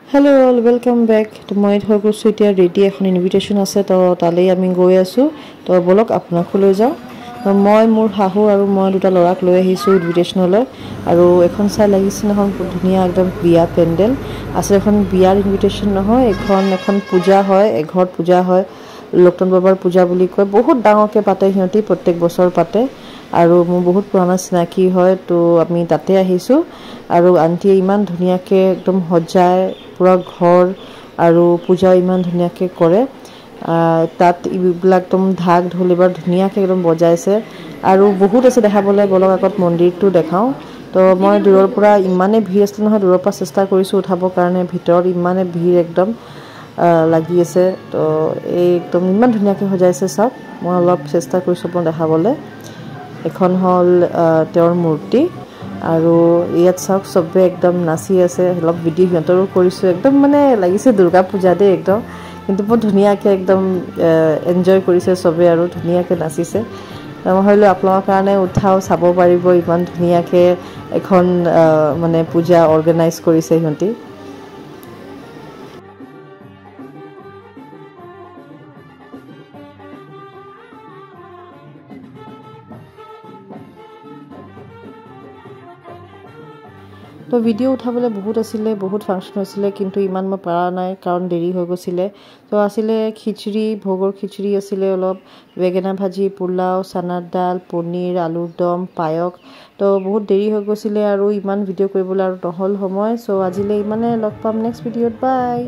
Hello all, welcome back. To my house এতিয়া ready এখন invitation আছে তো তালৈ আমি গৈ আছো তো বলক আপোনাক লৈ যাও মই মোৰ হাহু আৰু মই দুটা লৰাক লৈ আহিছো ইনভিটেশনলৈ আৰু এখন চাই লাগিছে নহয় ধুনিয়া একদম বিয়া পেন্ডেল আছে এখন বিয়াৰ ইনভিটেশন নহয় এখন পূজা হয় এঘৰত পূজা হয় লোকটন বাবাৰ পূজা বুলি কয় বহুত ডাঙৰকে পাতে হিয়তি প্ৰত্যেক বছৰ পাতে আৰু মোৰ বহুত পুৰণা চিনাকি হয় তো আমি তাতে আহিছো আৰু আন্টি ইমান ধুনিয়াকে একদম সজায় পুৰা ঘৰ আৰু পূজা ইমান ধুনিয়াকে কৰে তাত ইবিলাক একদম ঢাক ঢোলবাৰ ধুনিয়াকে একদম বজাইছে আৰু বহুত আছে দেখাবলৈ বলক আগত মন্দিৰটো দেখাও তো মই দূৰৰ পৰা ইমানে ভিৰ আছিল নহয় দূৰৰ পৰা চেষ্টা কৰিছো উঠাবৰ কাৰণে ভিতৰত ইমানে ভিৰ একদম লাগি আছে তো এই একদম ইমান ধুনিয়াকে সজাইছে সব মই অলপ চেষ্টা কৰিছো আপোনাক দেখাবলৈ এখন হল তেওঁৰ মূৰ্তি আৰু ইয়াত সব সবে একদম নাচি আছে অলপ ভিডিও ভিতৰো কৰিছো একদম মানে লাগিছে দুৰ্গা পূজা দে একদম কিন্তু বহুত ধুনিয়াকে একদম এনজয় কৰিছে সবে আৰু ধুনিয়াকে নাচিছে মই হলো আপোনালোকৰ কাৰণে উঠাও চাব পাৰিব ইমান ধুনিয়াকে এখন মানে পূজা অৰ্গানাইজ কৰিছে হিয়তি তো ভিডিও উঠাবলৈ বহুত আছিলে বহুত ফাংশন আছিলে কিন্তু ইমান মই পাৰা নাই কাৰণ দেৰি হৈ গৈছিলে তো আছিলে খিচুড়ি ভোগৰ খিচুড়ি আছিলে অলপ বেগেনা ভাজি পোলাও চানাৰ দাল পনীৰ আলুৰ দম পায়ক তো বহুত দেৰি হৈ গৈছিলে আৰু ইমান ভিডিও কৰিবলৈ আৰু নহল সময় সো আজিলৈ ইমানে লগ পাম নেক্সট ভিডিওত বাই